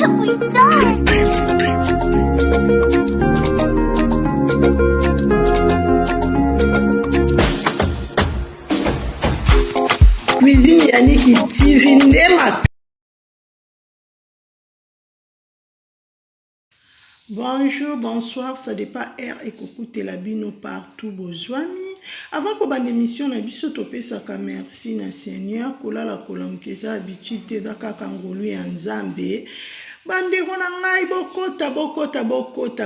have we done? Cuisine Yannick TV Ndema. Bonjour, bonsoir, ça dépend R et coucou telabino partout bozwami. Avant que bande émission na biso topé saka merci na Seigneur kola la kolamkeza habitude za kakangolu ya Nzambe. Bande kona ngai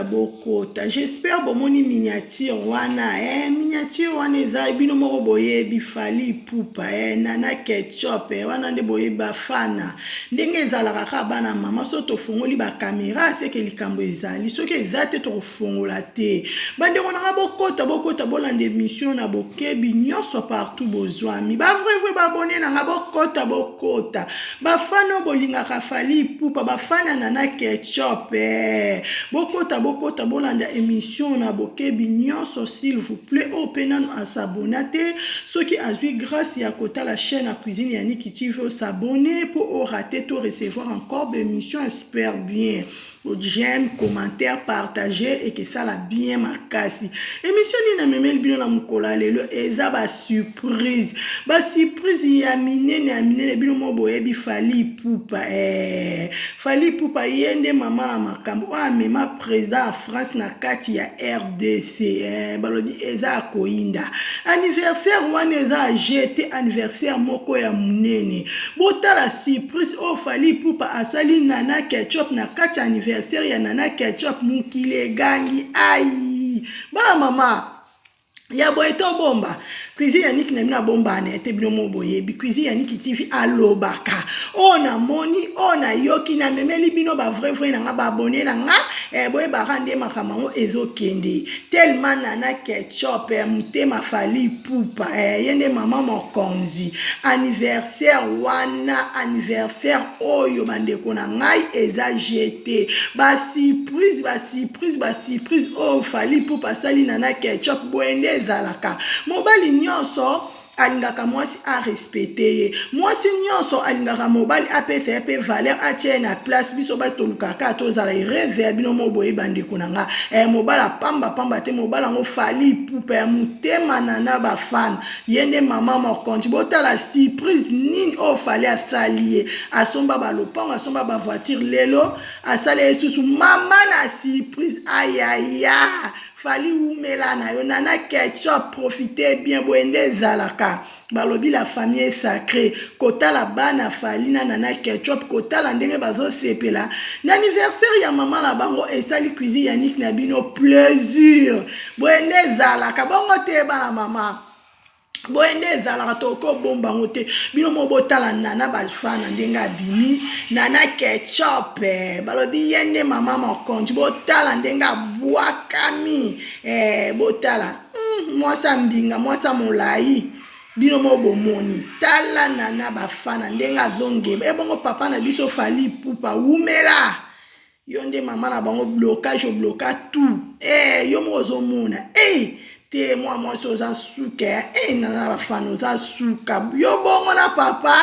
bokota. J'espère bomoni miniature wana miniature wana eza bino moko boye bifali pupa nana ketchup wana nde boye bafana ndenge ezalaka ka bana mama so tofungoli ba caméra seke likambo ezali soki ezate to kofungola te bande kona nga bokota bolanda émission na bokebi nyonso partout bozwami ba vrai babone na nga bokota bafana bolingaka fali pupa bafana nana ketchup bokota bolanda émission na bokebi nyonso s'il vous plaît openan à s'abonner ceux qui azui grâce ya kota la chaîne à cuisine Yannick TV s'abonner pour rater tout recevoir encore des émissions espère bien j'aime commentaire partager et que ça la bien makasi émission ni na memeli bino na mukola lelo eza ba surprise ya minene bino mo boyebi fali pupa yende mama na makambo mema président en France na kati ya RDC balobi eza koinda anniversaire wana eza jeté anniversaire moko ya munene botala surprise fali pupa asali nana ketchup na kati anniversaire ya nana ketchup mukile gangi ai bana mama ya boye to bomba cuisine Yannick na mina bomba na ete bino mo boye bi cuisine Yannick TV alobaka ona moni ona yoki na memeli bino ba vrai na nga ba abonné na nga boye ba rande makamango ezokende tellement nana ketchup mutema fali pupa yende mama mokonzi anniversaire oyo bandeko na ngai eza jeté ba surprise fali pupa sali nana ketchup boende zalaka mobali nyonso alingaka mwasi a respecter mwasi nyonso alingaka mobali apesa epe valeur atie na place biso basi tolukaka tozala ireze bino moboye bandeko nanga mobala pamba te mobala ngo fali pupa ya mutema nana bafana yende mama mokonzi botala surprise nini fali asali asomba balopango asomba ba voiture lelo asali esusu mama na surprise ayaya fali umela na yo nana ketchup profitez bien boende zalaka balobi la famille est sacrée kotala bana fali na nana ketchup kotala ndenge bazo sepela na anniversaire ya mama na bango esali cuisine Yannick na bino plaisir boende zalaka bongo te bana mama boende ezalaka toko bomba ngote bino mo botala nana bafana ndenga bimi nana ketchup balobi yende mama mokonzi botala ndenga bwakami botala mwasa mbinga mwasa molai bino mo bomoni tala nana bafana ndenga zongeba ebongo papa na biso fali pupa umela yonde mama na bango blocage bloka tout yo mo ozomona te moi soza suka nana bafana oza suka yo bongo na papa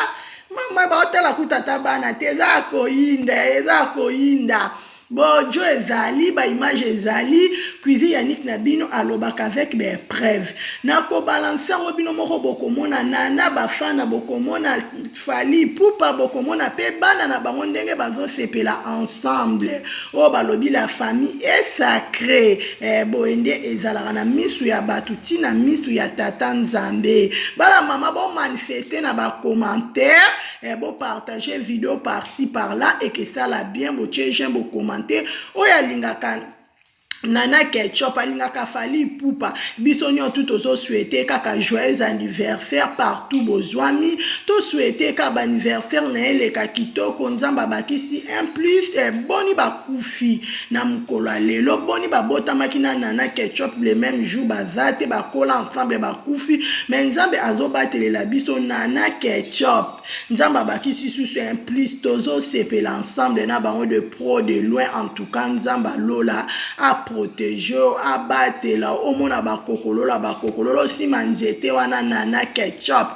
mama baotala kutata bana te eza koyinda bojo ezali ba image ezali cuisine Yannick na bino alobaka avec des preuves na ko balancer ngo bino moko bokomona nana bafana bokomona fali pupa bokomona pe bana na bango ndenge bazo sepela ensemble balobi la famille est sacrée boende ezalaka na misu ya batu tina misu ya tata Nzambe bala mama bo manifester na ba commentaire bo partager vidéo par-ci par-là et que ça la bien bo j'aime bo commenter oya lingaka nana ketchup alingaka fali pupa biso nyo tout ozo souhaiter kaka joyeux anniversaire partout bozwami to souhaiter ka ba anniversaire na eleka kitoko nzamba bakisi un plus boni bakufi na mukolo lelo boni babota makina nana ketchup le même jour bazate bakola ensemble bakufi mais nzambe azobatelela biso nana ketchup nzamba bakisi susu un plus tozo sepela ensemble na bango de pro de loin en tout cas nzamba lola protéger abatela omona bakokolo sima nzete wana nana ketchup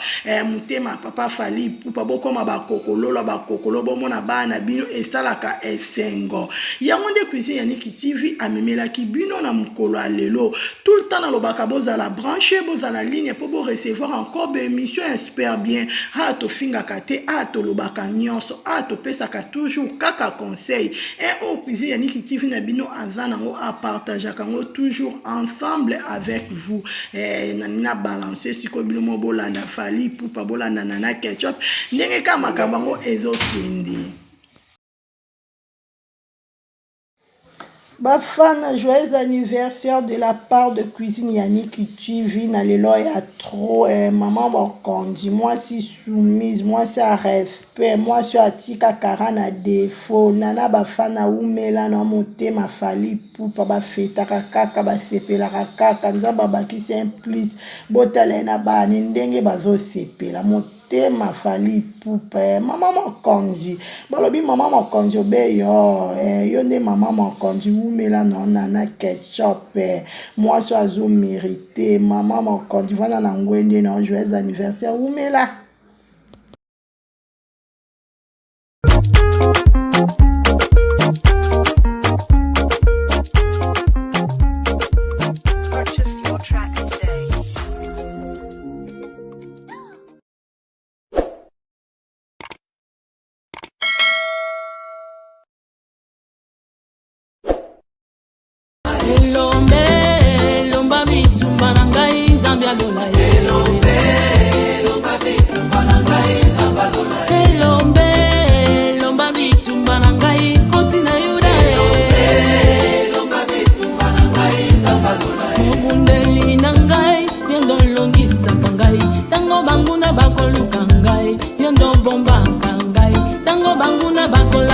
mutema papa Fally Ipupa bokoma bakokolo bomona bana bino esalaka esengo yango nde cuisine ya Niki TV amemelaki bino na mukolo alelo tout le temps na lobaka bozala branché bozala ligne pour vous recevoir encore des émissions espère bien to finga kate to lobaka nyonso to pesaka toujours kaka conseil et au cuisine ya Niki TV na bino azana ngo a partager kango toujours ensemble avec vous na balancer siko bino mo bolanda Fally Ipupa bolanda nana ketchup ndenge kama kabango ezokindi. Bafana, joyeux anniversaire de la part de Cuisine ya Niki TV. Na lelo ya trop maman Mokondi, moi si soumise, moi si à respect, moi si atika karana défaut. Nana bafana umela na motema Fally Ipupa ba feta kaka ba sepela kaka nzamba bakisi implice botala na bani ndenge bazo sepela motema Fally Ipupa mama Mokondi balobi mama Mokondi obeyo yo nde mama Mokondi umela na nana ketchup moi so azo mérité mama Mokondi vana na ngwende na joyeux anniversaire umela. Lomba bitumba na ngai nzambe alola lomba bitumba na ngai nzambe alola lomba bitumba na ngai kosi na yuda lomba bitumba na ngai nzambe alola mobundeli na ngai yondo longisaka ngai tango banguna bakoluka ngai yondo bombaka ngai tango banguna bakola